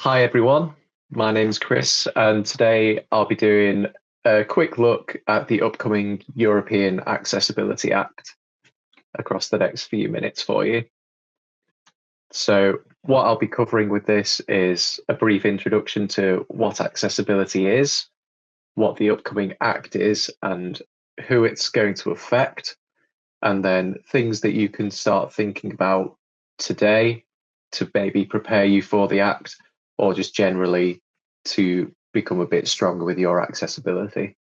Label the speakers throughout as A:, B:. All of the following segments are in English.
A: Hi everyone, my name's Chris, and today I'll be doing a quick look at the upcoming European Accessibility Act across the next few minutes for you. So, what I'll be covering with this is a brief introduction to what accessibility is, what the upcoming act is, and who it's going to affect, and then things that you can start thinking about today to maybe prepare you for the act or just generally to become a bit stronger with your accessibility.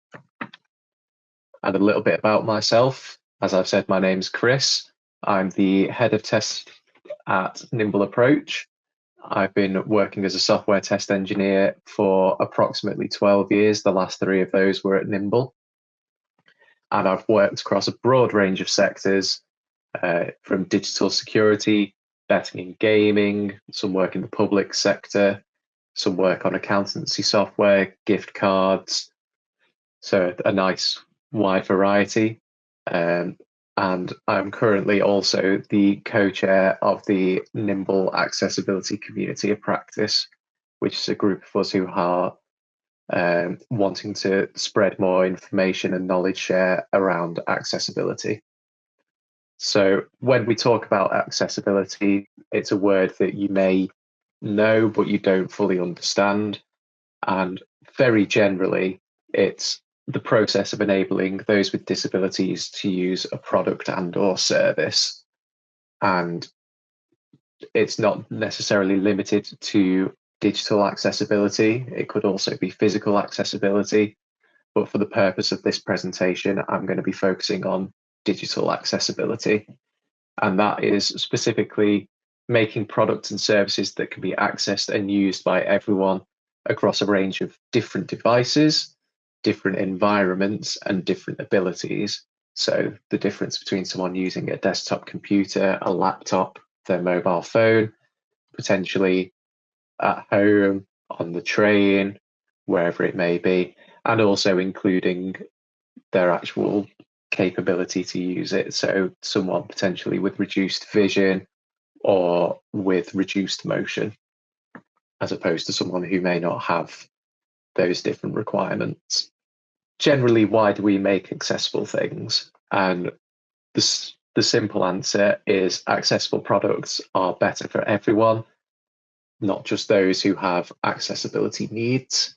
A: And a little bit about myself. As I've said, my name's Chris. I'm the head of test at Nimble Approach. I've been working as a software test engineer for approximately 12 years. The last three of those were at Nimble. And I've worked across a broad range of sectors, from digital security, betting and gaming, some work in the public sector, some work on accountancy software, gift cards. So a nice wide variety. And I'm currently also the co-chair of the Nimble Accessibility Community of Practice, which is a group of us who are wanting to spread more information and knowledge share around accessibility. So when we talk about accessibility, it's a word that you may know, but you don't fully understand. And very generally, it's the process of enabling those with disabilities to use a product and or service. And it's not necessarily limited to digital accessibility. It could also be physical accessibility. But for the purpose of this presentation, I'm going to be focusing on digital accessibility. And that is specifically making products and services that can be accessed and used by everyone across a range of different devices, different environments, and different abilities. So the difference between someone using a desktop computer, a laptop, their mobile phone, potentially at home, on the train, wherever it may be, and also including their actual capability to use it. So someone potentially with reduced vision or with reduced motion, as opposed to someone who may not have those different requirements. Generally, why do we make accessible things? And the simple answer is accessible products are better for everyone, not just those who have accessibility needs.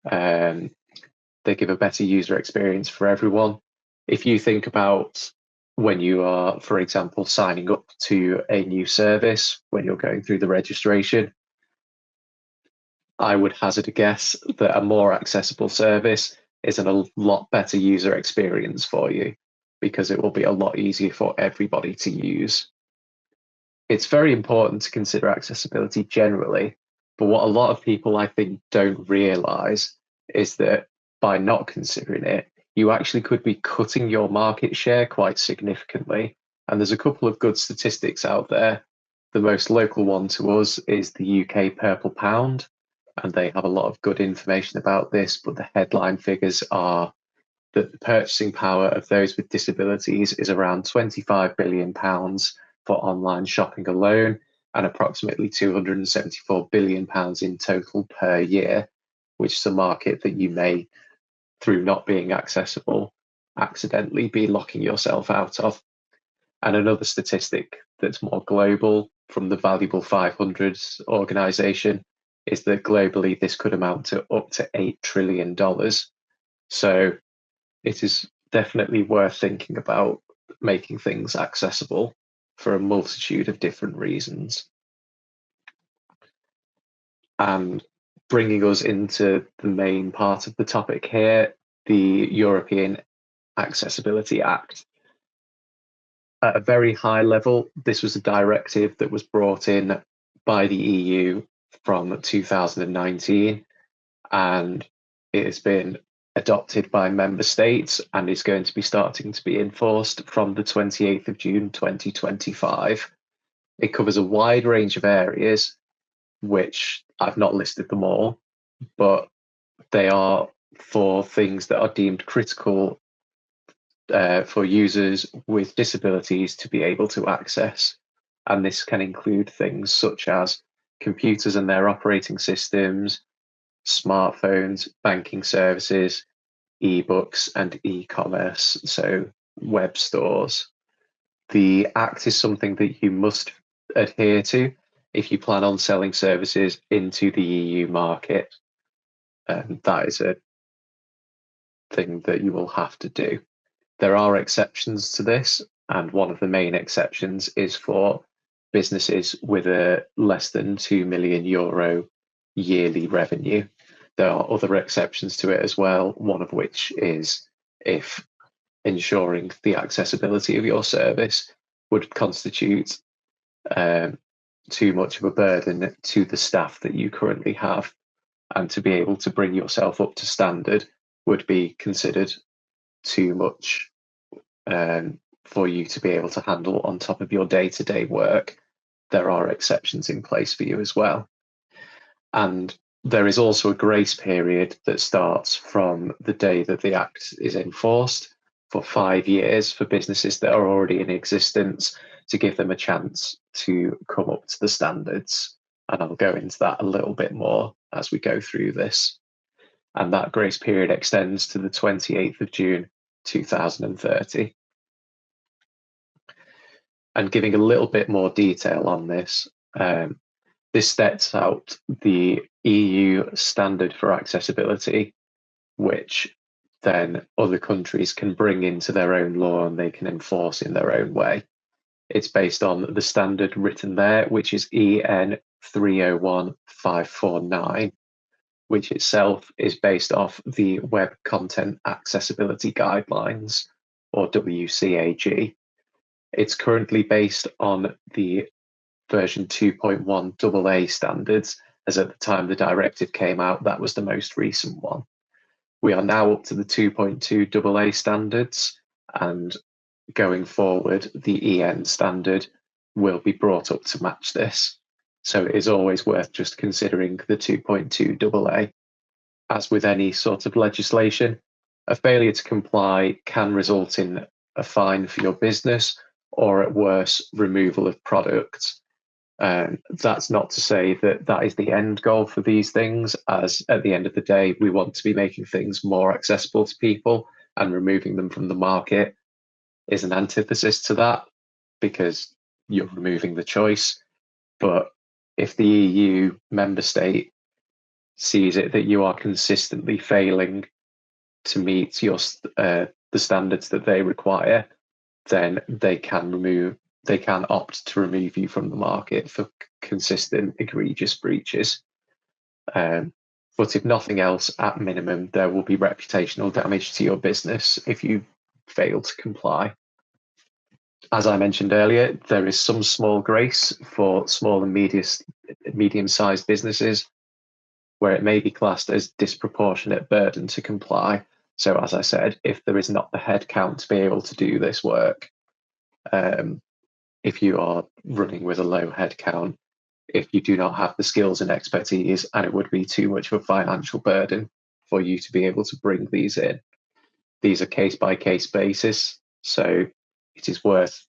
A: They give a better user experience for everyone. If you think about when you are, for example, signing up to a new service, when you're going through the registration, I would hazard a guess that a more accessible service is a lot better user experience for you because it will be a lot easier for everybody to use. It's very important to consider accessibility generally, but what a lot of people I think don't realize is that by not considering it, you actually could be cutting your market share quite significantly. And there's a couple of good statistics out there. The most local one to us is the UK Purple Pound, and they have a lot of good information about this, but the headline figures are that the purchasing power of those with disabilities is around £25 billion for online shopping alone, and approximately £274 billion in total per year, which is a market that you may, through not being accessible, accidentally be locking yourself out of. And another statistic that's more global from the Valuable 500 organization is that globally this could amount to up to $8 trillion. So it is definitely worth thinking about making things accessible for a multitude of different reasons. And bringing us into the main part of the topic here, the European Accessibility Act. At a very high level, this was a directive that was brought in by the EU from 2019, and it has been adopted by member states and is going to be starting to be enforced from the 28th of June 2025. It covers a wide range of areas, which I've not listed them all, but they are for things that are deemed critical for users with disabilities to be able to access. And this can include things such as computers and their operating systems, smartphones, banking services, ebooks, and e-commerce, so web stores. The Act is something that you must adhere to if you plan on selling services into the EU market. And that is a thing that you will have to do. There are exceptions to this, and one of the main exceptions is for businesses with a less than €2 million yearly revenue. There are other exceptions to it as well, one of which is if ensuring the accessibility of your service would constitute too much of a burden to the staff that you currently have, and to be able to bring yourself up to standard would be considered too much for you to be able to handle on top of your day-to-day work. There are exceptions in place for you as well. And there is also a grace period that starts from the day that the Act is enforced for 5 years for businesses that are already in existence, to give them a chance to come up to the standards. And I'll go into that a little bit more as we go through this. And that grace period extends to the 28th of June 2030. And giving a little bit more detail on this, this sets out the EU standard for accessibility, which then other countries can bring into their own law and they can enforce in their own way. It's based on the standard written there, which is EN 301549, which itself is based off the Web Content Accessibility Guidelines, or WCAG. It's currently based on the version 2.1 AA standards, as at the time the directive came out, that was the most recent one. We are now up to the 2.2 AA standards, and going forward, the EN standard will be brought up to match this. So it is always worth just considering the 2.2 AA. As with any sort of legislation, a failure to comply can result in a fine for your business, or at worst, removal of products. That's not to say that that is the end goal for these things, as at the end of the day, we want to be making things more accessible to people, and removing them from the market is an antithesis to that, because you're removing the choice. But if the EU member state sees it that you are consistently failing to meet your the standards that they require, then they can opt to remove you from the market for consistent egregious breaches. But if nothing else, at minimum, there will be reputational damage to your business if you fail to comply. As I mentioned earlier, there is some small grace for small and medium-sized businesses, where it may be classed as disproportionate burden to comply. So as I said, if there is not the headcount to be able to do this work, if you are running with a low headcount, if you do not have the skills and expertise, and it would be too much of a financial burden for you to be able to bring these in. These are case-by-case basis, so it is worth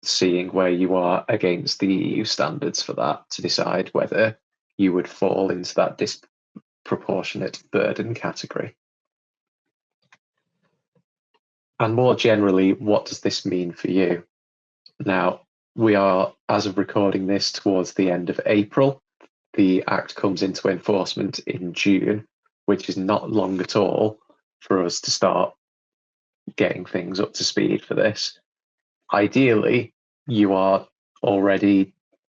A: seeing where you are against the EU standards for that to decide whether you would fall into that disproportionate burden category. And more generally, what does this mean for you? Now, we are, as of recording this, towards the end of April. The Act comes into enforcement in June, which is not long at all for us to start getting things up to speed for this. Ideally, you are already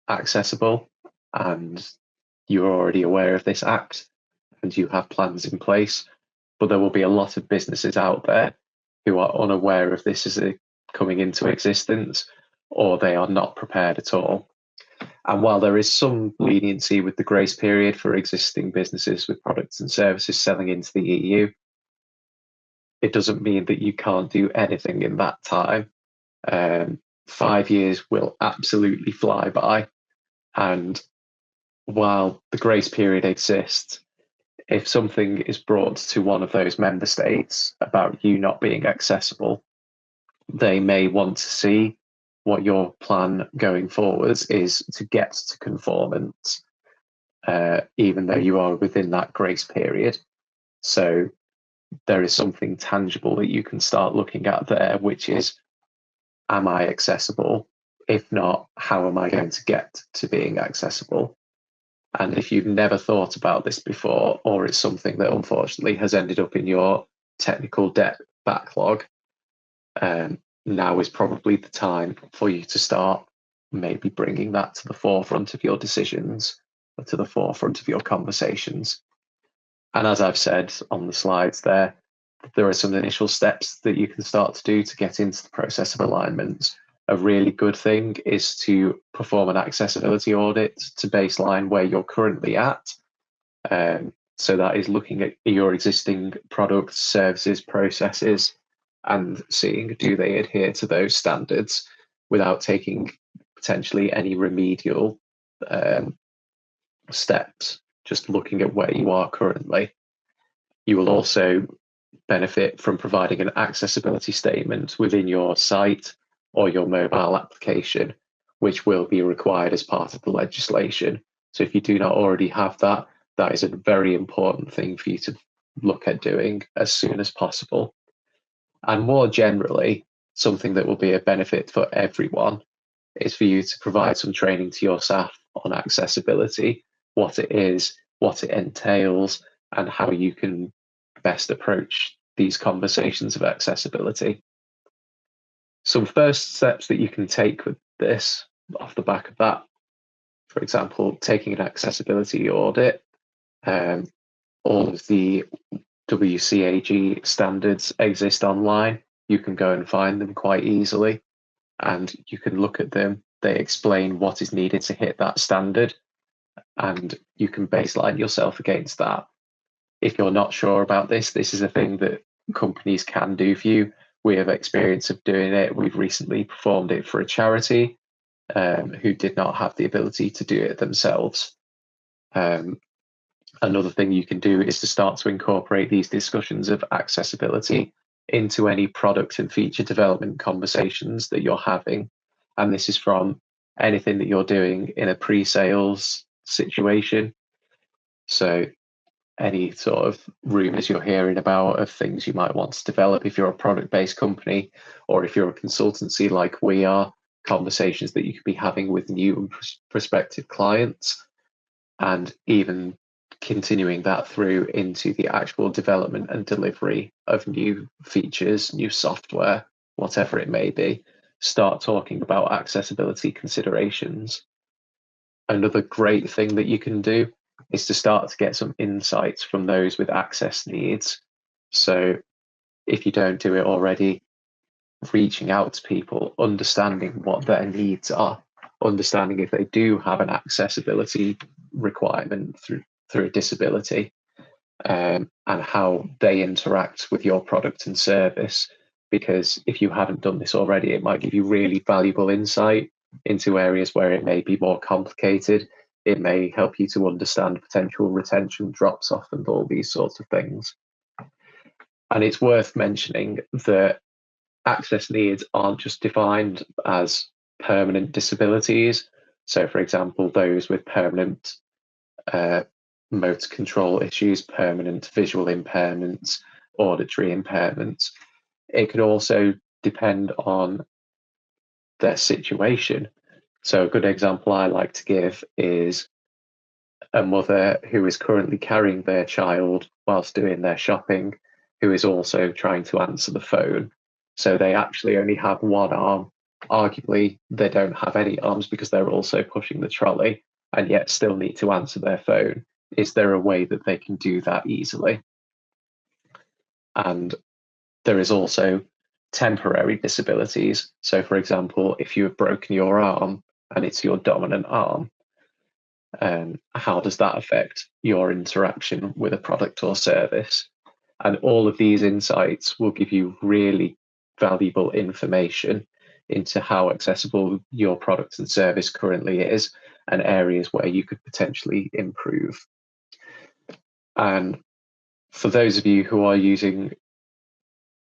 A: accessible and you're already aware of this Act and you have plans in place, but there will be a lot of businesses out there who are unaware of this as coming into existence, or they are not prepared at all. And while there is some leniency with the grace period for existing businesses with products and services selling into the EU, it doesn't mean that you can't do anything in that time. 5 years will absolutely fly by. And while the grace period exists, if something is brought to one of those member states about you not being accessible, they may want to see what your plan going forwards is to get to conformance, even though you are within that grace period. So there is something tangible that you can start looking at there, which is, am I accessible? If not, how am I going to get to being accessible? And if you've never thought about this before, or it's something that unfortunately has ended up in your technical debt backlog, now is probably the time for you to start maybe bringing that to the forefront of your decisions, or to the forefront of your conversations. And as I've said on the slides there are some initial steps that you can start to do to get into the process of alignments. A really good thing is to perform an accessibility audit to baseline where you're currently at. So that is looking at your existing products, services, processes, and seeing, do they adhere to those standards without taking potentially any remedial steps, just looking at where you are currently. You will also benefit from providing an accessibility statement within your site or your mobile application, which will be required as part of the legislation. So if you do not already have that, that is a very important thing for you to look at doing as soon as possible. And more generally, something that will be a benefit for everyone is for you to provide some training to your staff on accessibility, what it is, what it entails, and how you can best approach these conversations of accessibility. Some first steps that you can take with this off the back of that, for example, taking an accessibility audit. All of the WCAG standards exist online. You can go and find them quite easily, and you can look at them. They explain what is needed to hit that standard, and you can baseline yourself against that. If you're not sure about this, this is a thing that companies can do for you. We have experience of doing it. We've recently performed it for a charity who did not have the ability to do it themselves. Another thing you can do is to start to incorporate these discussions of accessibility into any product and feature development conversations that you're having. And this is from anything that you're doing in a pre-sales situation. So any sort of rumors you're hearing about of things you might want to develop if you're a product-based company, or if you're a consultancy like we are, conversations that you could be having with new and prospective clients, and even continuing that through into the actual development and delivery of new features, new software, whatever it may be. Start talking about accessibility considerations. Another great thing that you can do is to start to get some insights from those with access needs. So if you don't do it already, reaching out to people, understanding what their needs are, understanding if they do have an accessibility requirement through a disability, and how they interact with your product and service. Because if you haven't done this already, it might give you really valuable insight into areas where it may be more complicated. It may help you to understand potential retention drops off and all these sorts of things. And it's worth mentioning that access needs aren't just defined as permanent disabilities. So, for example, those with permanent motor control issues, permanent visual impairments, auditory impairments. It can also depend on their situation. So a good example I like to give is a mother who is currently carrying their child whilst doing their shopping, who is also trying to answer the phone. So they actually only have one arm. Arguably, they don't have any arms because they're also pushing the trolley and yet still need to answer their phone. Is there a way that they can do that easily? And there is also temporary disabilities. So, for example, if you have broken your arm and it's your dominant arm, how does that affect your interaction with a product or service? And all of these insights will give you really valuable information into how accessible your product and service currently is, and areas where you could potentially improve. And for those of you who are using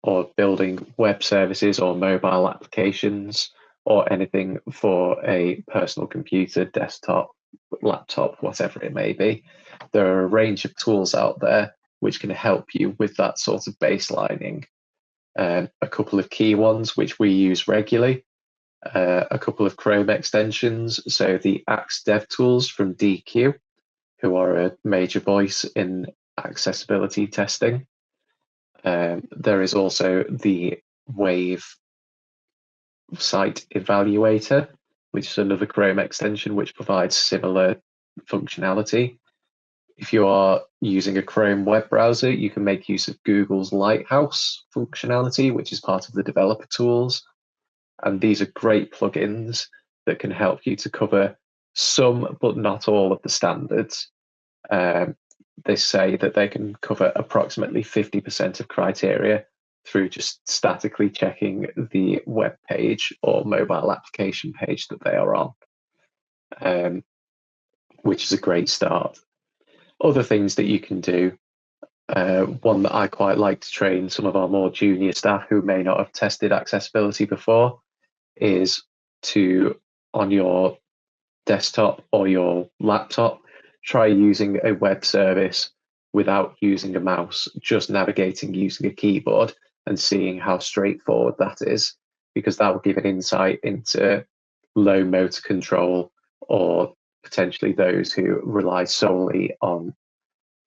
A: or building web services or mobile applications or anything for a personal computer, desktop, laptop, whatever it may be. There are a range of tools out there which can help you with that sort of baselining. A couple of key ones which we use regularly, a couple of Chrome extensions. So the Axe DevTools from Deque, who are a major voice in accessibility testing. There is also the Wave Site Evaluator, which is another Chrome extension which provides similar functionality. If you are using a Chrome web browser, you can make use of Google's Lighthouse functionality, which is part of the developer tools. And these are great plugins that can help you to cover some, but not all of the standards. They say that they can cover approximately 50% of criteria through just statically checking the web page or mobile application page that they are on, which is a great start. Other things that you can do, one that I quite like to train some of our more junior staff who may not have tested accessibility before, is to, on your desktop or your laptop, try using a web service without using a mouse, just navigating using a keyboard and seeing how straightforward that is, because that will give an insight into low motor control or potentially those who rely solely on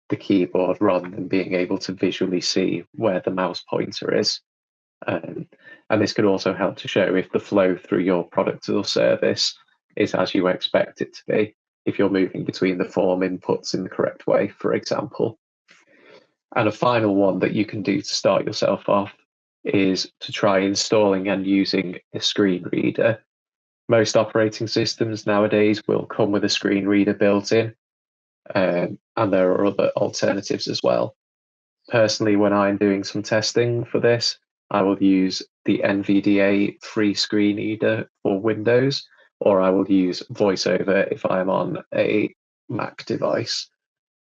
A: the keyboard rather than being able to visually see where the mouse pointer is. And this can also help to show if the flow through your product or service is as you expect it to be, if you're moving between the form inputs in the correct way, for example. And a final one that you can do to start yourself off is to try installing and using a screen reader. Most operating systems nowadays will come with a screen reader built in, and there are other alternatives as well. Personally, when I'm doing some testing for this, I will use the NVDA free screen reader for Windows, or I will use VoiceOver if I'm on a Mac device,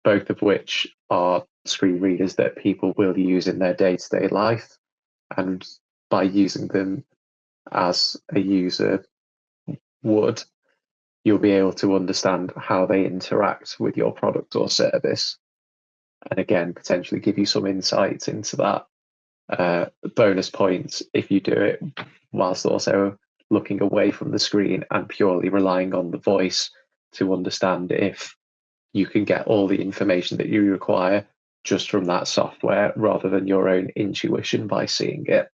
A: both of which are screen readers that people will use in their day-to-day life. And by using them as a user would, you'll be able to understand how they interact with your product or service. And again, potentially give you some insights into that. Bonus points if you do it whilst also looking away from the screen and purely relying on the voice to understand if you can get all the information that you require just from that software rather than your own intuition by seeing it.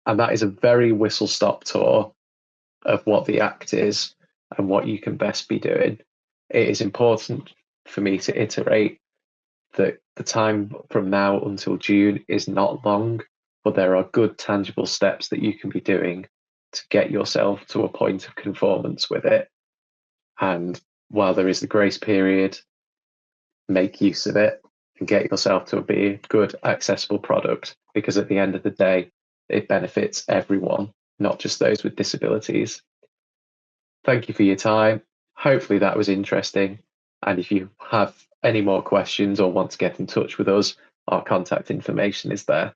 A: And that is a very whistle-stop tour of what the ACT is and what you can best be doing. It is important for me to iterate that the time from now until June is not long, but there are good tangible steps that you can be doing to get yourself to a point of conformance with it. And while there is the grace period, make use of it and get yourself to be a good, accessible product, because at the end of the day, it benefits everyone, not just those with disabilities. Thank you for your time. Hopefully that was interesting. And if you have any more questions or want to get in touch with us, our contact information is there.